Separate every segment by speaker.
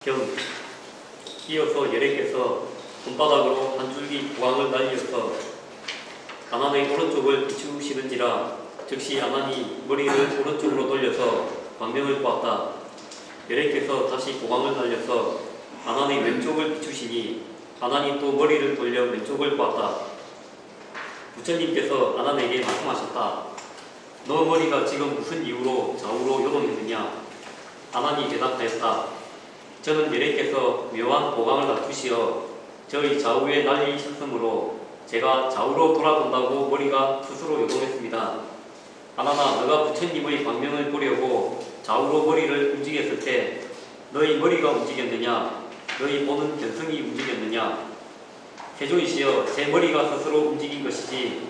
Speaker 1: 병. 이어서 예레께서 손바닥으로 한 줄기 보강을 날려서 아난의 오른쪽을 비추시는지라 즉시 아난이 머리를 오른쪽으로 돌려서 광명을 보았다. 예레께서 다시 보강을 날려서 아난의 왼쪽을 비추시니 아난이 또 머리를 돌려 왼쪽을 보았다. 부처님께서 아난에게 말씀하셨다. 너 머리가 지금 무슨 이유로 좌우로 요동했느냐? 아난이 대답하였다. 저는 예레께서 묘한 보강을 낮추시어 저희 좌우에 날리셨으므로 제가 좌우로 돌아본다고 머리가 스스로 요동했습니다. 아난아, 너가 부처님의 광명을 보려고 좌우로 머리를 움직였을 때 너희 머리가 움직였느냐? 너희 보는 견성이 움직였느냐? 세조이시여, 제 머리가 스스로 움직인 것이지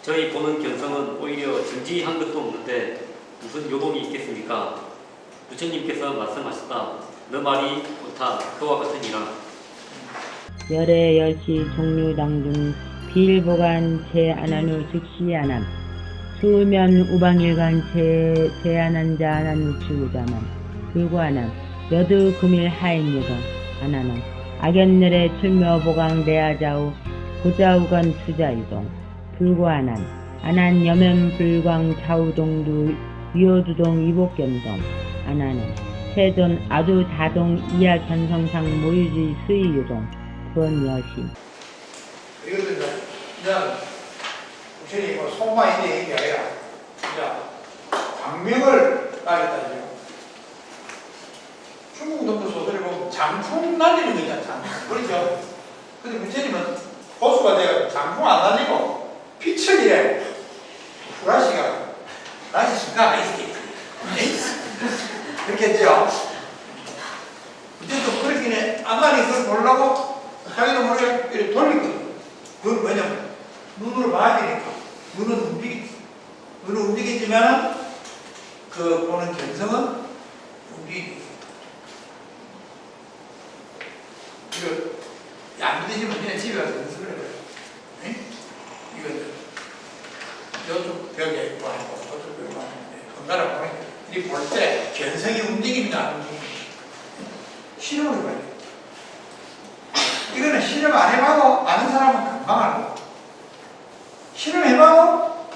Speaker 1: 저희 보는 견성은 오히려 정지한 것도 없는데 무슨 요동이 있겠습니까? 부처님께서 말씀하셨다. 너 말이 옳다. 그와 같으니라.
Speaker 2: 열의 열시 종류당중 비일보간 제안한후 즉시 안함 수면 우방일간 제안한자 안한우치우자만 불구안함 여두 금일 하인유동 안하남 악연늘의 출묘보강 대하자우 고자우간 투자이동 불구안함 안한 여면불광 좌우동두 위오두동 이복견동 안하남 세존 아두다동 이하견성상 모유지 수의유동 부원여시.
Speaker 3: 이거는 그냥 부처님이 뭐 속만 있는 얘기 아니라 진짜 광명을 따르다니요. 중국 놈들 소설을 보면 장풍 날리는 거 있잖아. 장풍. 그렇죠? 근데 부처님은 보수가 돼요. 장풍 안 날리고 빛을 이래. 후라시가 나시 순간 아이스케이트. 그렇게 했죠. 부처님도 그렇긴 해. 아마니 그걸 보려고 자기도 모르게 이렇게 돌리거든. 그건 뭐냐면 눈으로 봐야 되니까. 눈은 움직이지만 그 보는 견성은 움직이고. 이거 안 믿으시면 그냥 집에 가서 연습을 해봐요. 이거 이쪽 벽에 있고 하고 저쪽 벽에 있는데 번갈아 보면 이 볼 때 견성이 움직입니다. 안 움직입니다. 실험을 해봐야 돼요. 이거는 실험 안 해봐도 아는 사람은 금방 알고 실험해봐도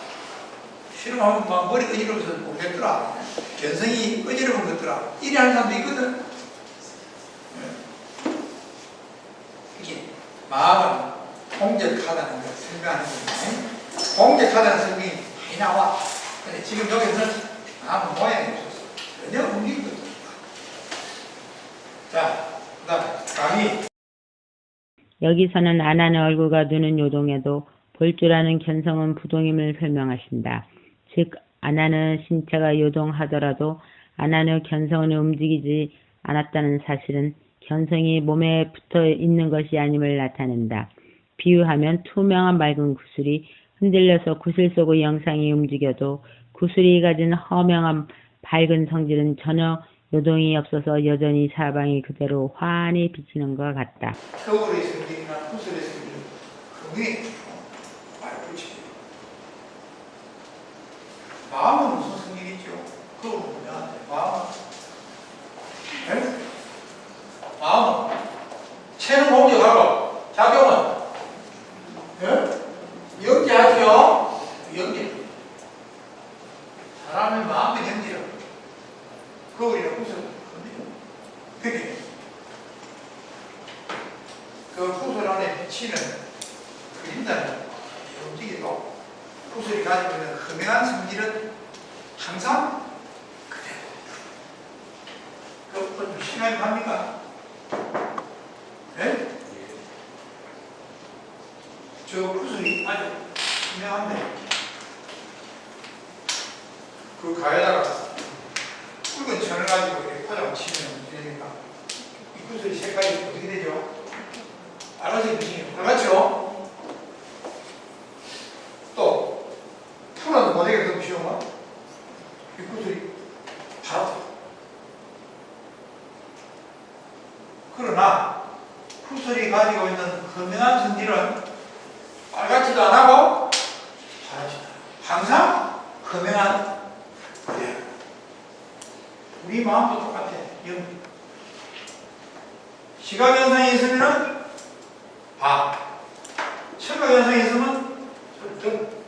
Speaker 3: 실험하면 막 머리 어지러워서 모르겠더라. 견성이 어지러운 것더라. 이래 하는 사람도 있거든. 이게 마음은 공격하다는 걸 설명하는 거예요. 공격하다는 설명이 많이 나와. 근데 지금 여기서는 아무 모양이 없었어. 전혀 움직이고 있어. 자, 그 다음에 강의.
Speaker 2: 여기서는 안한의 얼굴과 눈은 요동해도 볼 줄 아는 견성은 부동임을 설명하신다. 즉 안한의 신체가 요동하더라도 안한의 견성은 움직이지 않았다는 사실은 견성이 몸에 붙어 있는 것이 아님을 나타낸다. 비유하면 투명한 맑은 구슬이 흔들려서 구슬 속의 영상이 움직여도 구슬이 가진 허명한 밝은 성질은 전혀 요동이 없어서 여전히 사방이 그대로 환히 비치는 것 같다.
Speaker 3: 거울의 성질이나 구슬의 성질은 그게 많이 붙이죠. 마음은 무슨 성질이죠? 거울은 뭐냐? 마음은 네? 마음은 체는 공격하고 작용은 네? 연기하죠? 연기. 사람의 마음의 연기를 거울이나 구슬 그게 그 구슬 안에 비치는 그림자는 움직이고 구슬이 가지고 있는 흠행한 성질은 항상 그대로. 그건 심하게 합니까? 네? 저 구슬이 아주 흠행한데 그 가에다가 붉은 천을 가지고 이렇게 포장을 치면 되니까 이 구슬이 색깔이 어떻게 되죠? 빨간색 빛이 빨갛죠? 또 푸른 모델이 너무 쉬운 이 구슬이 파랗다. 그러나 구슬이 가지고 있는 선명한 성질은 빨갛지도 않고 파랗지도 않아. 항상 선명한 그대로. 우리 마음도 똑같아. 시각현상이 있으면은 봐. 청각현상이 있으면 들.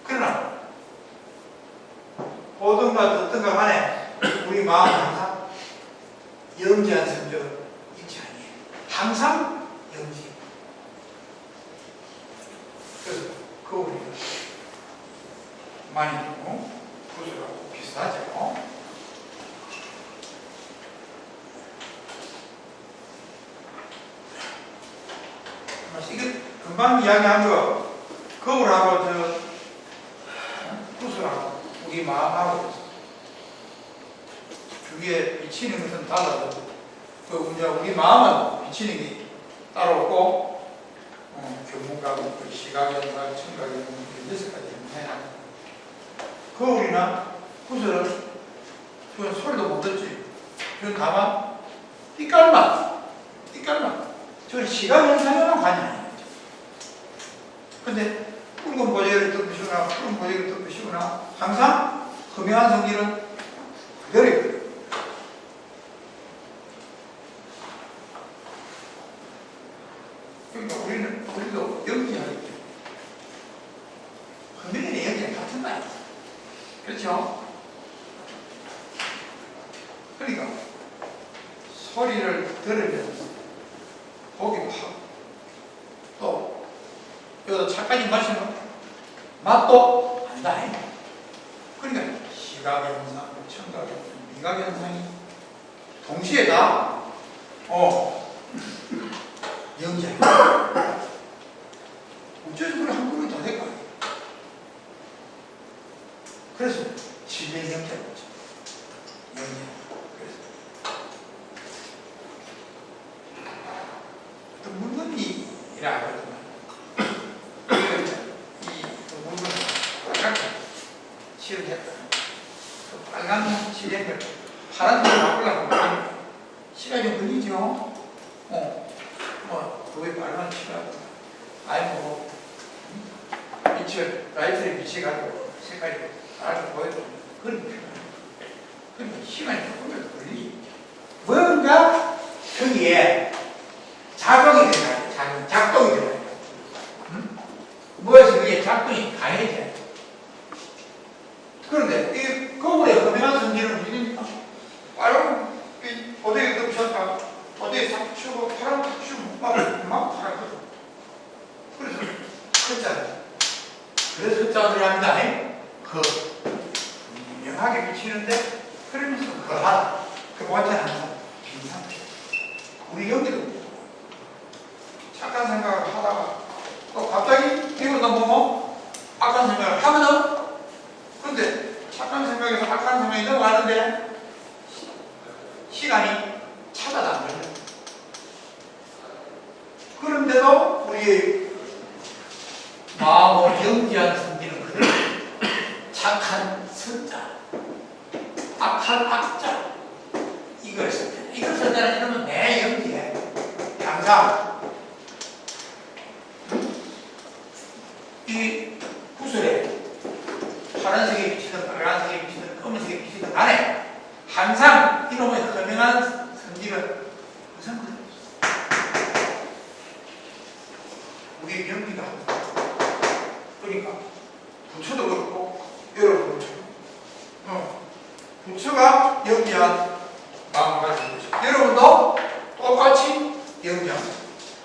Speaker 3: 그러나 보든가 듣든가 간에 우리 마음은 항상 영지한 성적 있지 아니에요. 항상 영지. 그래서 그 우리가 많이 구슬하고 비슷하죠. 이게 금방 이야기한 거 거울하고 구슬하고 우리 마음하고 주위에 비치는 것은 달라도 우리 마음은 비치는 게 따로 없고 교문가고 시각연상, 청각연상 6가지 해놔. 거울이나 구슬은 그건 소리도 못 듣지. 그건 다만 띠깔만 저 시각연상에만 관여해요. 근데 붉은 보조개를 덮으시거나 푸른 보조개를 덮으시거나 항상 흠명한 성질은 그대로 있거든요. 그러니까 우리도 연기하기 때문에 흠명이나 연기는 같은 말이에요. 그렇죠? 그러니까 소리를 들으면서 보기도 하고 또 여기다 차까지 마시면 맛도 안다. 그러니까 시각현상, 청각현상, 미각현상이 동시에 다 영지하게 어쩌지 그래 한국은 다 될까? 그래서 진리의 영지하고 있죠. 그래서 어떤 물건이라 하거든요. 이 물건을 빨갛게 칠했다. 그 빨간 칠한 걸 파란색으로 바꾸려고 하면 시간이 좀 걸리죠. 그게 빨간 칠하고 아니 빛을 라이트를 비춰가지고 색깔이 다르게 보여도 그런 필요해요. 그러니까 시간이 조금 걸리지. 뭔가 거기에 작동이 되나요? 작동이 되나요? 무엇이 그게 작동이 가해져요. 그런데 이 거울의 흠명한 성질은 무엇입니까? 빨간 보드에 덮으셨다. 보드에 싹 치우고 파란 탁 치우고 막 파랗거든. 그래서 흑자들. 그래서 흑자들이 합니다. 명하게 비치는데 그러면서 거하다. 그 완전 항상 빈 상태. 우리 여기도 착한 생각을 하다가 또 갑자기 이거 넘어오면 악한 생각을 하거든. 그런데 착한 생각에서 악한 생각이 넘어가는데 시간이 차가 안 걸려. 그런데도 우리의 마음을 영지한 성질은 그대로 착한 선자, 악한 악자 이걸 썼잖아. 이걸 썼잖아. 이러면 내 영지해. 항상 이 구슬에 파란색에 비치든 빨간색에 비치든 검은색에 비치든 간에 항상 이놈의 흠명한 성질은 항상 그대로 우리의 영지가 그러니까 부처도 그렇고 여러분 부처가 영지한 마음을 가지고 있죠. 여러분도 똑같이 영지한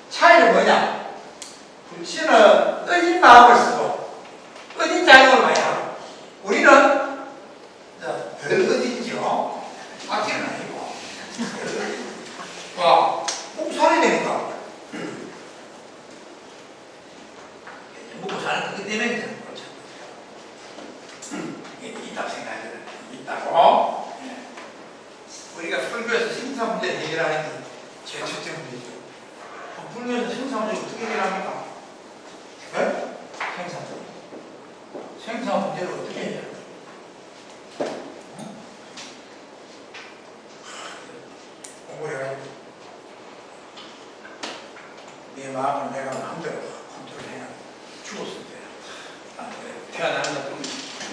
Speaker 3: 차이는 뭐냐? 부처는 어진 마음을 쓰고 어진 자격을 봐야 하고 우리는 덜 어진죠. 악기는 아니고 목 살아야 되니까 먹고 사는 그것 때문에 저는 그렇죠. 있다고 생각해요. 있다고. 우리가 불교에서 생사 문제 해결하는 게 제일 첫째 문제죠. 불교에서 생사 문제 어떻게 해결합니까? 네? 생사 문제를 어떻게 해결합니까? 공부를 해가지고 내 마음을 내가 마음대로 컨트롤해야 죽었을 때 태어나는 것뿐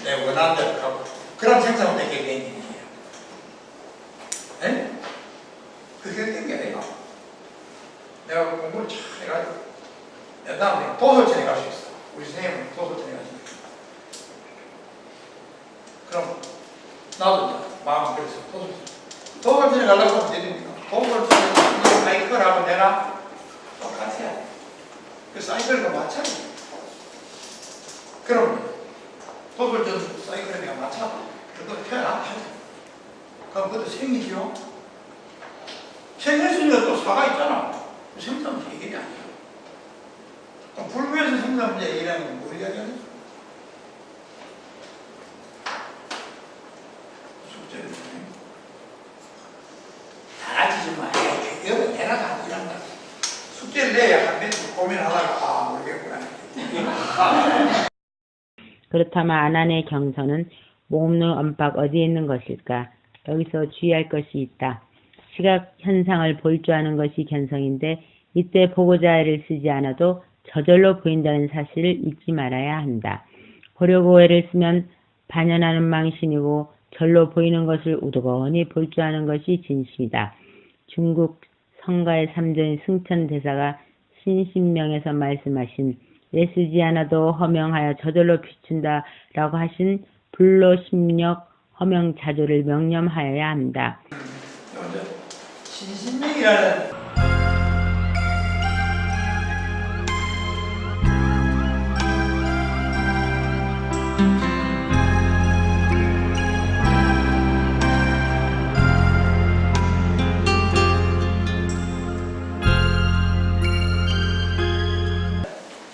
Speaker 3: 내 원하는 대로 가고 그럼 생사문제 해결된 일이에요. 네? 그게 된 게 아니라 그럼 나도 이제 마음 그래서 도벌전에 가려고 하면 되니까 도벌전에 사이클하고 내가 똑같아야 돼. 그 사이클과 마찬가지. 그럼 도벌전 사이클에 내가 맞춰. 그거 태어나면 하자. 그럼 그것도 생이죠. 생했으니까 또 사가 있잖아. 생사는 해결이 아니야. 그럼 불교에서 생사 문제 얘기하는 건 뭐 이야기하냐? 숙제를 다 같이 좀 해. 여기 내가 이란 거지. 숙제를 내야 한 번 고민하다가 모르겠구나.
Speaker 2: 그렇다면 아난의 경선은 몸의 언박 어디에 있는 것일까? 여기서 주의할 것이 있다. 시각 현상을 볼 줄 아는 것이 견성인데 이때 보고자를 쓰지 않아도 저절로 보인다는 사실을 잊지 말아야 한다. 보려고 애를 쓰면 반연하는 망신이고 절로 보이는 것을 우두거니 볼 줄 아는 것이 진심이다. 중국 성가의 3전 승천대사가 신신명에서 말씀하신 애쓰지 않아도 허명하여 저절로 비춘다 라고 하신 불로심력 허명자조를 명념하여야 한다.
Speaker 3: 신신명이라는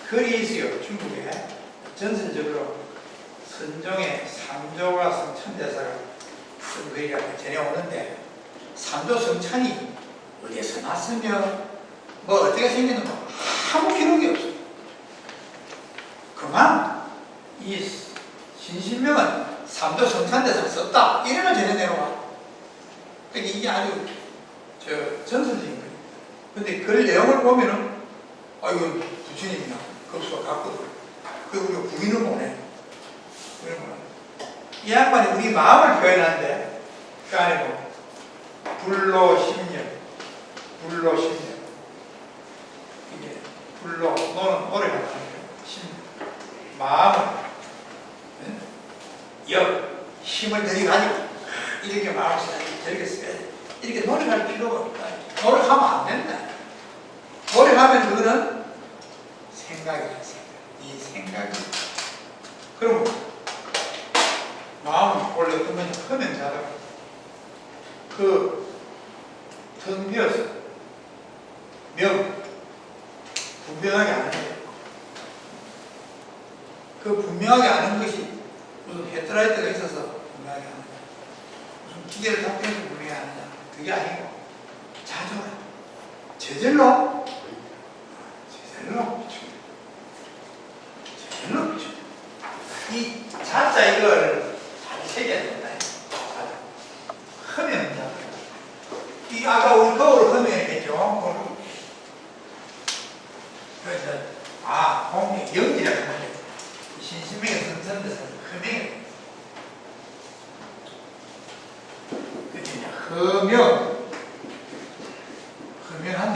Speaker 3: 글이 있어요. 중국에 전설적으로 선종의 삼조와 성찬대사가 쓴 글이라고 전해오는데 삼조 성찬이 어디에서 났으며 뭐 어떻게 생겼는가 아무 기록이 없어요. 그만 이 신신명은 삼조 성찬대사가 썼다 이래만 전해내려와. 그러니까 이게 아주 전설적인 거예요. 근데 글 내용을 보면은 이건 부처님이나 급수가 같거든. 그 우리가 부인을 못해. 이 양반이 우리 마음을 표현하는데 그 안에 뭐 불로심령 이게 불로 너는 노래가 나오니까 마음을 힘을 들이가지고 이렇게 마음을 써야지 저렇게 써야지 이렇게 노력할 필요가 없다. 노력하면 안 된다. 노력하면 그거는 생각이야. 이 생각이 그럼 마음은 원래 허면자다. 텅 비어서 분명하게 아는 거예요. 그 분명하게 아는 것이 무슨 헤드라이트가 있어서 분명하게 아는 거야. 무슨 기계를 탑해서 분명하게 아느냐. 그게 아니고 자조라. 저절로 이 자자 이걸 잘 새겨야 된다. 허면자. 이 아까 우리 거울을 허면했겠죠. 그래서 공이 영지라고 하는데 신신명의 선선에서 허면. 그게 허면한데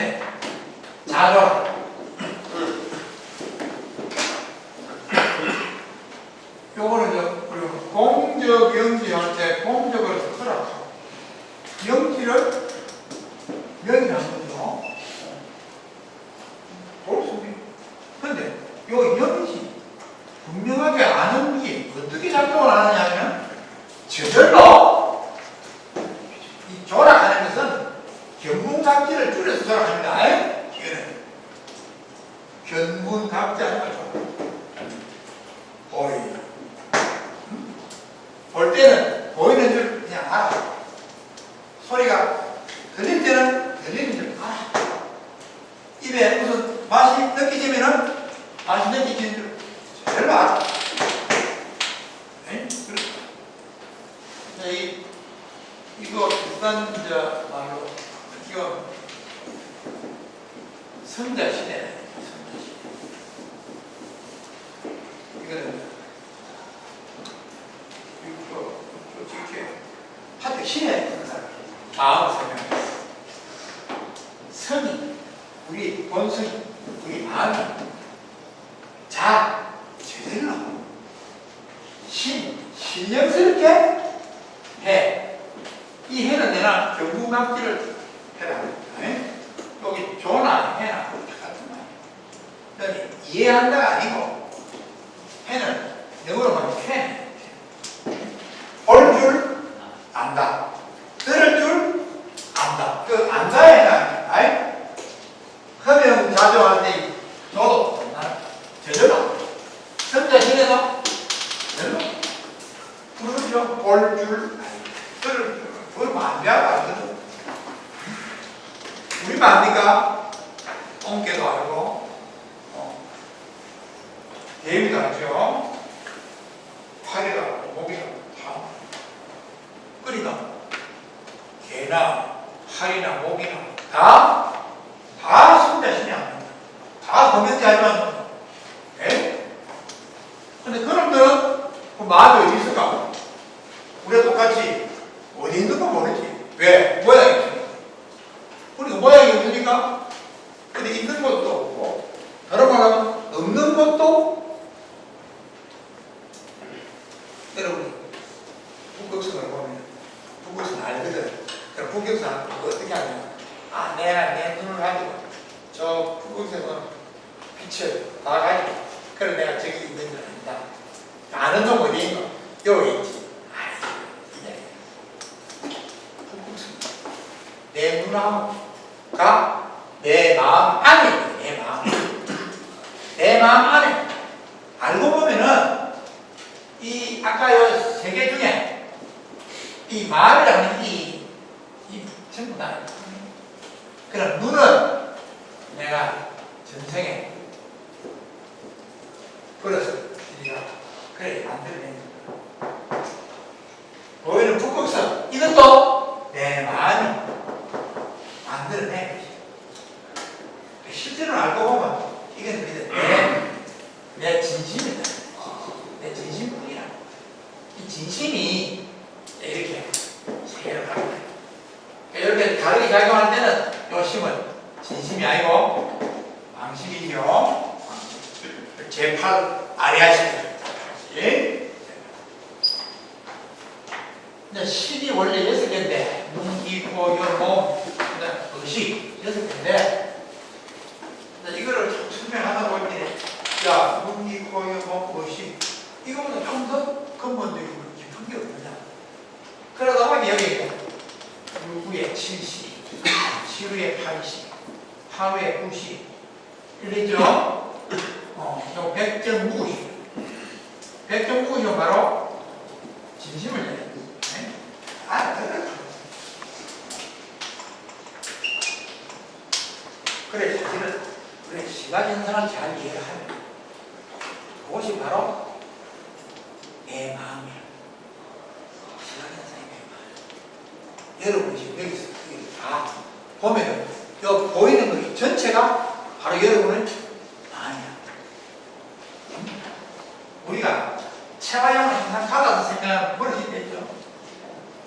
Speaker 3: 자조. 요거는 우리 공적 영지 할 때 공적을 쓰라고 영지를 명이라는 거죠. 그렇습니다. 근데 요 영지 분명하게 아는 게 어떻게 작동을 하느냐면 저절로 이 조락하는 것은 견문각지를 줄여서 조락합니다. 이거는 견문각지 하는 거죠. 볼 때는 보이는 줄 그냥 알아. 소리가 들릴 때는 들리는 줄 알아. 입에 무슨 맛이 느껴지면은 맛이 느껴지는 줄 잘 알아. 이거 비싼 말로 이거 성자시대. 이거는 이렇게 하여튼 신의 마음을 설명했어. 성이 우리 본성이 우리 마음이 저절로 신령스럽게 해. 이 해는 내가 경궁각지를 해라. 네? 여기 조나 해나 같은 말. 이해한다가 아니고 해는 영어로 말하면 해. 볼 줄 안다. 들을 줄 안다. 그 안다에는 아이 허명 자조할 때 너도 제대로 선자신에서 제대로 부르죠. 볼 줄 들을 줄 그걸 만대하거든. 우리 만니까 엉개도 알고 대비도 알죠. 팔이도 알고 목이도 다. 그러니까 개나 팔이나 목이나 다 선자신이 아닙니다. 다 범현자지만 예? 근데 그놈들은 그 마음이 어디 있을까? 우리가 똑같이 어디 있는 거 모르지. 왜? 모양이 없으니까. 우리가 모양이 없으니까 근데 있는 것도 없고 다른 말하면 없는 것도 여러분 북극성을 보면 북극성 알거든. 그럼 북극성 어떻게 하냐? 내가 내 눈을 가지고 저 북극성은 빛을 다 가지고 그래 내가 저기 있는 줄 안다. 아는 놈 어디 있노? 여기 있지. 내 눈하고가 내 마음 안에 있는 내 마음. 내 마음 안에 알고 보면은 이 아까 요 세 개 중에 이 마음이라는 이 전부 다 그럼 눈은 내가 전생에 그래서 우리가 그래 만들어낸 거야. 보이는 북극성 이것도 내 마음이 만들어낸 것이. 실제로 알고 보면 이건 내 진심이다. 내 진심뿐이야. 이 진심이 이렇게 세 개로 가는 거야. 이렇게 다르게 작용할 때는 요 심은 진심이 아니고 망심이죠. 제8 아리아식. 예? 근데 신이 원래 6개인데, 눈, 귀, 코, 열, 몸, 의식 6개인데, 이거를 좀 설명하다 보니, 야, 눈, 귀, 코, 열, 몸, 의식, 이거보다 좀 더 근본적이고 깊은 게 없느냐. 그러다 보니 여기 유구의 7시, 시루의 8시, 하루의 9시, 이랬죠? 요 백정무구시. 백정무구시는 바로 진심을 내는 그래, 사실은 우리 시가전선을 잘 이해를 하면 그것이 바로 내 마음이야. 시가전선이 내 마음. 여러분이 지금 여기서 다 보면은 요 보이는 거 전체가 바로 여러분의 마음이야. 우리가 체화형을 항상 받아서 생각하는 버릇이 됐죠.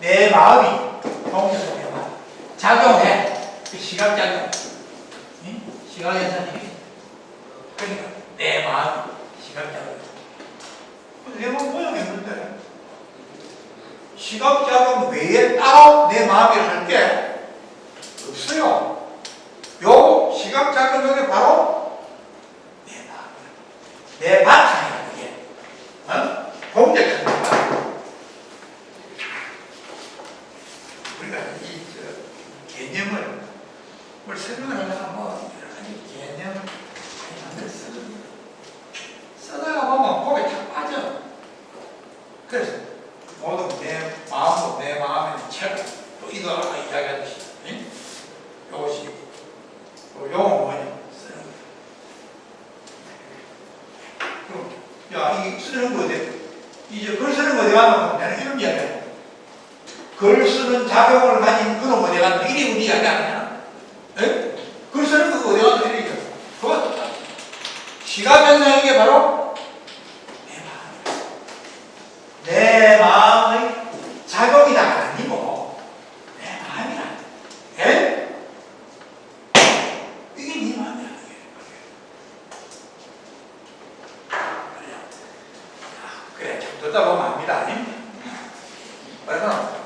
Speaker 3: 내 마음이 동에서 내 마음 작용해. 그 시각작용. 시각연산이. 그러니까 내 마음이 시각작용. 내 마음 모양이 없는데 시각작용 외에 따로 내 마음이 할 게 없어요. 요 시각작용이 바로 내 마음이야. 내 바탕이야. 공격하는 거야. 우리가 이 개념을 뭘 설명을 하려면 뭐 여러 가지 개념을 많이 만들어 쓰다가 보면 거기에 다 빠져. 그래서 모든 내 마음도 내 마음의 책, 또 이거 아까 이야기하듯이 이것이 용어 뭐냐 쓰는 거야. 그럼 야, 이 쓰는 거 어디? 이제 글 쓰는 거 어디 가면 내가 이런 이야기야. 글 쓰는 작용을 가진 그놈 어디 가면 이리 우리 이야기 안 하냐? 글 쓰는 거 어디 가면 이리 이야기. 그거 시각연상인 게 바로 내 마음의 작용이다가 아니고 내 마음이라. 예? 이게 네 마음이야. 그래, 좀 듣다 보면 압니다. 그래서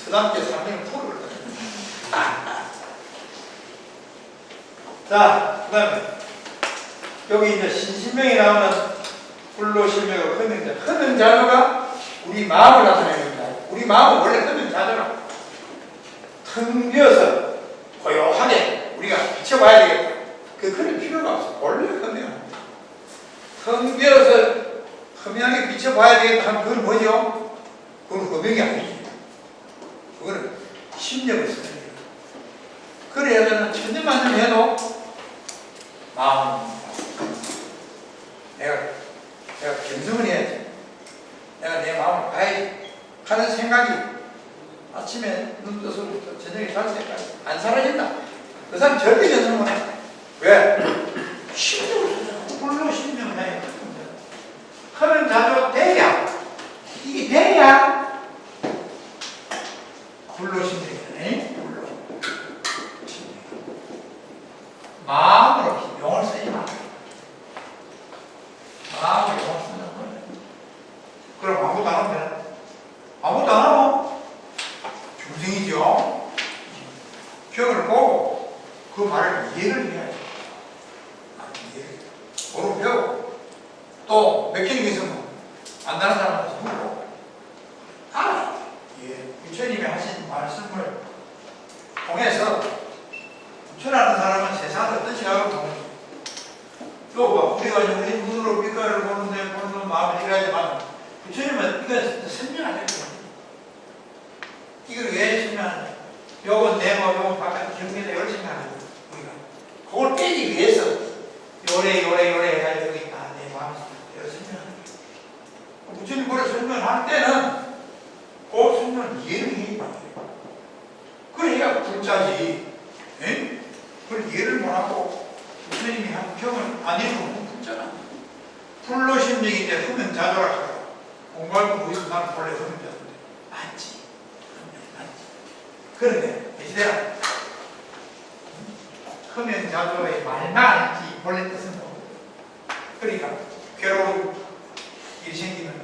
Speaker 3: 서답게 3년 풀을 자, 그 다음에 여기 이제 신신명이 나오는 불로신명을 흐는 자조가 우리 마음을 나타내는 겁니다. 우리 마음은 원래 흐는 자조라 텅 비어서 고요하게 우리가 비춰봐야 되겠다. 그럴 필요가 없어. 원래 흐면 텅 비어서 흠명하게 비춰봐야 되겠다 하면 그건 뭐죠? 그건 흠명이 아니지. 그거는 심력을 쓰는 거예요. 그래야 되는 천년만년 해도 마음 내가 견성을 해야지. 내가 내 마음을 봐야지 하는 생각이 아침에 눈 떠서부터 저녁에 잘 때까지 안 사라진다. 그 사람 절대 견성 못 해. 왜? 심력을 쓰잖아. 홀로 심령을 해. 하면 자주 대야. 이게 대야. 홀로 심령이네. 홀로 심령. 마음으로 용을 쓰지 마. 마음으로 용을 쓰는 거예요. 그럼 아무것도 안 하면 되나? 아무것도 안 하면 중생이죠. 경을 보고 그 말을 이해를 해야지. 이해를. 배우고 또 맥히는 게 있으면 안다는 사람한테 물고 알아. 예. 부처님이 하신 말씀을 통해서 부처라는 사람은 세상을 어떤 시각으로 보는 거예요. 또 뭐 우리가 우리 눈으로 빛깔을 보는데 보는 마음을 이해하지만 부처님은 이건 설명 안 해줘요. 이걸 왜 설명하냐? 요건 내모 요건 바깥 경계에 열심히 하는 거예요. 우리가 그걸 빼기 위해서 요래 해가지고 여기 있다 내 마음이 설명하는 거예요. 부처님 그걸 설명할 때는 그 설명을 이해를 해야 돼요. 그래야 불자지. 예? 그걸 이해를 못하고 부처님이 한 경을 안 읽으면 불자나. 불로심령인데 흠은자조라 하고 공부하고 무의식 나는 본래 흠은자조인데 맞지. 그런데 이제는 흠은자조의 말만 알지 본래 뜻은 모르고 그러니까 괴로운 일이 생기면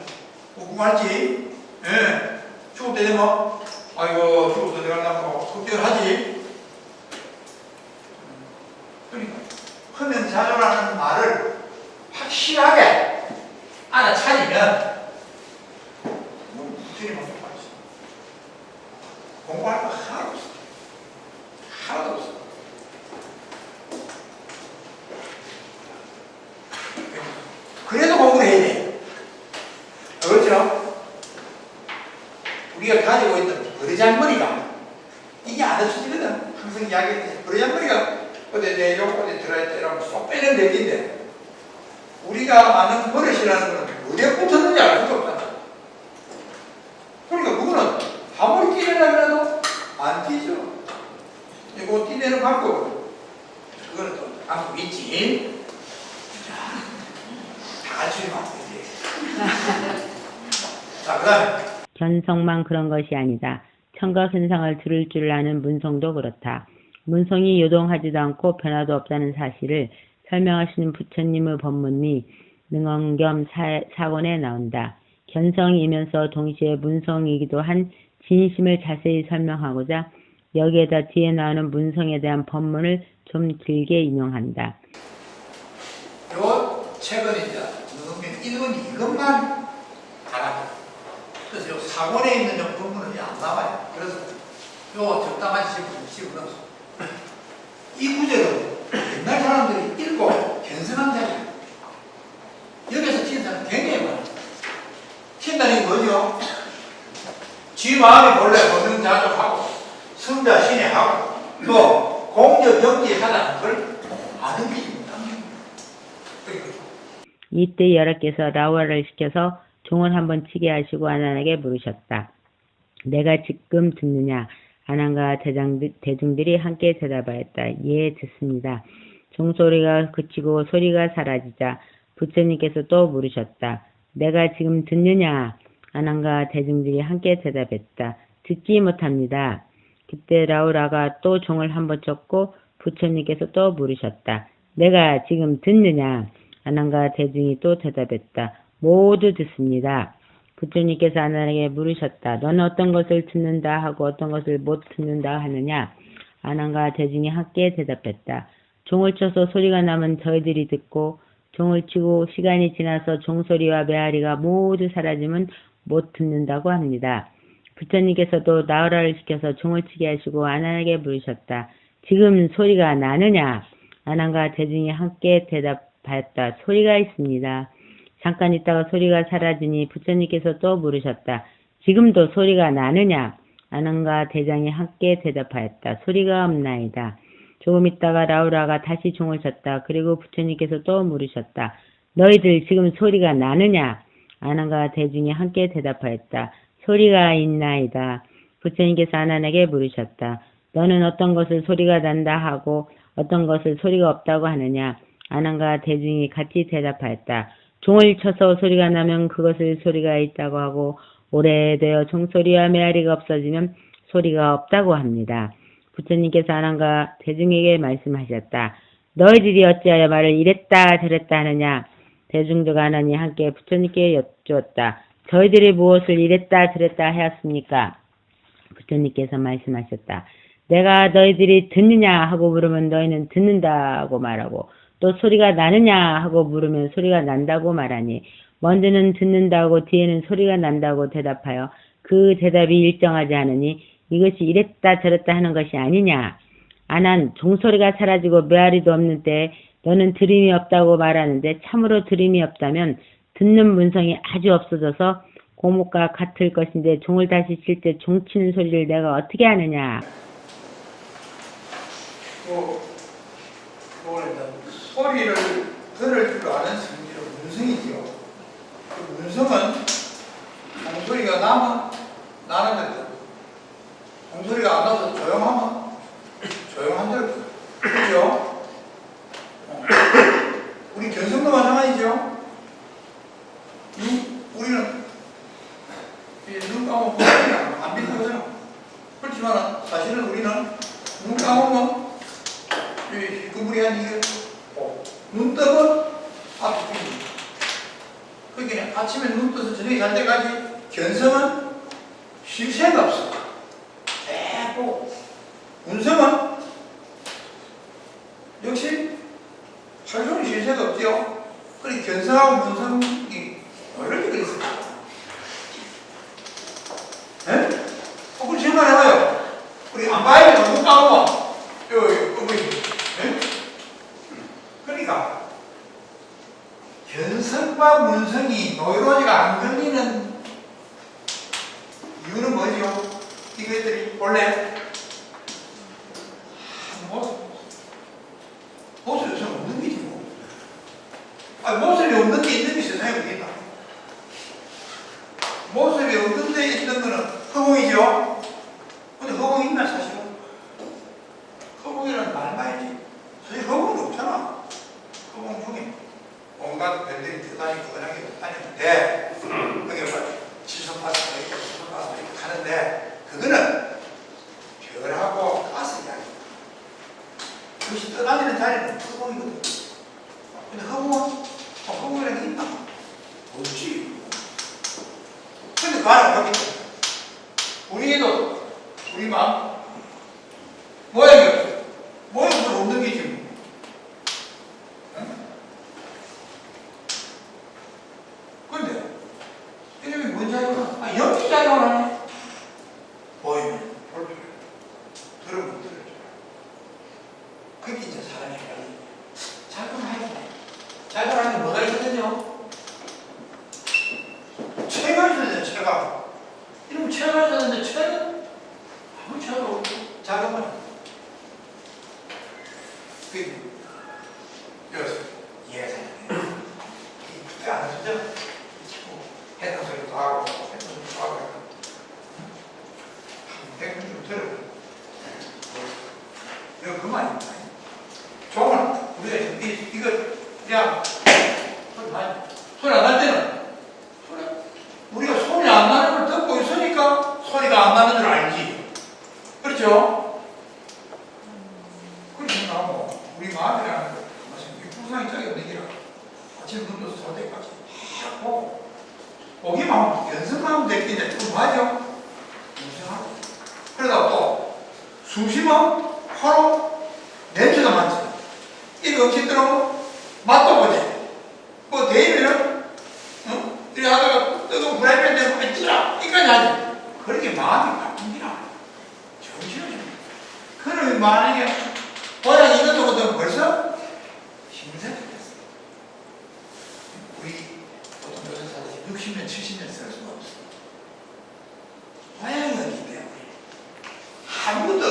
Speaker 3: 궁금하지? 예. 죽을 때 되면 아이고 죽어서 내가 나고 걱정을 하지. 그러니까 흠은자조라는 말을 확실하게 알아차리면 부처님 없을 거 없어. 공부할 거 하나도 없어. 하나도 없어. 그래도 공부를 해야 돼. 그렇죠? 우리가 가지고 있던 버르장머리가 이게 안 없어지거든. 항상 이야기했듯이 버르장머리가 어디 내용 어디 들어있다 이러면 쏙 빼는 얘기인데 우리가 아는 버릇이라는 거는 어디에 붙었는지 알 수가 없잖아. 그러니까 그거는 아무리 뛰내려고 해도 안 뛰죠. 이거 뛰내는 방법은 그거는 또 방법이 있지. 다 같이 하면 되지. 자, 그 다음에
Speaker 2: 견성만 그런 것이 아니다. 청각현상을 들을 줄 아는 문성도 그렇다. 문성이 요동하지도 않고 변화도 없다는 사실을 설명하시는 부처님의 법문이 능언겸 사권에 나온다. 견성이면서 동시에 문성이기도 한 진심을 자세히 설명하고자 여기에다 뒤에 나오는 문성에 대한 법문을 좀 길게 인용한다.
Speaker 3: 요 책은 이제 능언겸 읽은 이것만 알아. 그래서 요 사권에 있는 요 법문은 안 나와요. 그래서 요 적당한 집어넣어서 이 구절은 옛날 사람들이 읽고 견성한 자리야. 여기서 튀는 사람은 굉장히 많아. 튄다는 게 뭐죠? 지 마음이 본래 본능자족하고 성자 신뢰하고 또 공적영지하다는 걸 아는 게 있다.
Speaker 2: 이때 여러께서 라우아를 시켜서 종을 한번 치게 하시고 아난에게 물으셨다. 내가 지금 듣느냐? 아난과 대중들이 함께 대답하였다. 예, 듣습니다. 종소리가 그치고 소리가 사라지자 부처님께서 또 물으셨다. 내가 지금 듣느냐? 아난과 대중들이 함께 대답했다. 듣지 못합니다. 그때 라우라가 또 종을 한번 쳤고 부처님께서 또 물으셨다. 내가 지금 듣느냐? 아난과 대중이 또 대답했다. 모두 듣습니다. 부처님께서 아난에게 물으셨다. 너는 어떤 것을 듣는다 하고 어떤 것을 못 듣는다 하느냐? 아난과 대중이 함께 대답했다. 종을 쳐서 소리가 나면 저희들이 듣고 종을 치고 시간이 지나서 종소리와 메아리가 모두 사라지면 못 듣는다고 합니다. 부처님께서도 나우라를 시켜서 종을 치게 하시고 아난에게 물으셨다. 지금 소리가 나느냐? 아난과 대중이 함께 대답하였다. 소리가 있습니다. 잠깐 있다가 소리가 사라지니 부처님께서 또 물으셨다. 지금도 소리가 나느냐? 아난과 대장이 함께 대답하였다. 소리가 없나이다. 조금 있다가 라우라가 다시 종을 쳤다. 그리고 부처님께서 또 물으셨다. 너희들 지금 소리가 나느냐? 아난과 대중이 함께 대답하였다. 소리가 있나이다. 부처님께서 아난에게 물으셨다. 너는 어떤 것을 소리가 난다 하고 어떤 것을 소리가 없다고 하느냐? 아난과 대중이 같이 대답하였다. 종을 쳐서 소리가 나면 그것을 소리가 있다고 하고 오래되어 종소리와 메아리가 없어지면 소리가 없다고 합니다. 부처님께서 아난과 대중에게 말씀하셨다. 너희들이 어찌하여 말을 이랬다 저랬다 하느냐? 대중들과 아난이 함께 부처님께 여쭈었다. 저희들이 무엇을 이랬다 저랬다 하였습니까? 부처님께서 말씀하셨다. 내가 너희들이 듣느냐 하고 물으면 너희는 듣는다고 말하고 또 소리가 나느냐 하고 물으면 소리가 난다고 말하니 먼저는 듣는다고 뒤에는 소리가 난다고 대답하여 그 대답이 일정하지 않으니 이것이 이랬다 저랬다 하는 것이 아니냐. 아난 종소리가 사라지고 메아리도 없는 때에 너는 들음이 없다고 말하는데 참으로 들음이 없다면 듣는 문성이 아주 없어져서 고목과 같을 것인데 종을 다시 칠 때 종 치는 소리를 내가 어떻게 하느냐.
Speaker 3: 소리를 들을 줄 아는 성질은 문성이죠. 그 문성은 종소리가 나면 나는 거죠. 종소리가 안 나서 조용하면 조용한 대로 그렇죠? 우리 견성도 마찬가지죠. 우리는 눈 감으면 안 빛나거든요. 그렇지만 사실은 우리는 눈 감으면 그물이한 이게 눈 뜨면 앞이 뜹니다. 그러니까 아침에 눈 떠서 저녁에 잘 때까지 견성은 쉴 새가 없어. 계속 운성은 역시 활동이 쉴 새가 없죠. 그리고 견성하고 문성이 이렇게 그랬습니다. 네? 우리 생각해봐요. 우리 안 봐야 돼. 눈 감으면 네? 그러니까 견성과 문성이 노이로지가 안 걸리는 이유는 뭐죠? 이것들이 원래 모습이 없으면 없는 게지 뭐. 모습이 없는 게 있는 게 세상에 어디있나? 모습이 없는 데 있는 거는 허공이죠? 근데 허공이 있나 사실은? 허공이라는 말만 있지. 사실 허공은 없잖아. 허공 중에 온갖 별들이 대단히 거하게 다니는데 그게 지성파스가 있고 수성파스가 있고 하는데 그거는 별하고 가스 이야기. 그것이 떠다니는 자리는 허공이거든. 근데 허공이라는 게 있나? 없지. 근데 그 안에 거기 우리도 우리 마음 모양이 없어. 모양이 없는 게 지금. 근데 이름이 뭔 자료가? 연기 자료가 하네. 보이면 볼 줄, 들으면 들을 줄. 그게 이제 사람이 작용하겠네. 작용하는 뭐가 있거든요. 체가 있어야 체가. 이러면 체가 있었는데 체는 아무 체가 없고 작용을. 그게 여기서 예상해. 그게 안 하죠? 해당 소리도 하고 해당 소리도 하고 대충 좀 들어보세요. 이거 그만입니다. 종은 우리가 이거 그냥 소리 안 날 때는 우리가 소리 안 나는 걸 듣고 있으니까 소리가 안 나는 줄 알지. 그렇죠? 그렇게 나오고 우리 마음이라는 거 불상이 짝이 없는 게라 아침 눈 떠서 잘 때까지 하고 동기만 연습하면 됐겠네. 그거 맞아? 연습하고. 그러다 또 숨쉬면 바로 냄새가 많지. 입에 음식 들어오면 맛도 보지. 뭐 데이면은 이래 하다가 뜨거운 프라이팬 대고 많이 뜨라 이까지 하지. 그렇게 마음이 바뀐기라. 정신을 좀. 그러면 만약에 고향 이것저것 벌써 힘들게 됐어. 우리 보통 요새 사람들이 60년, 70년 살 수가 없어. 고향이 어디 때문에 아무도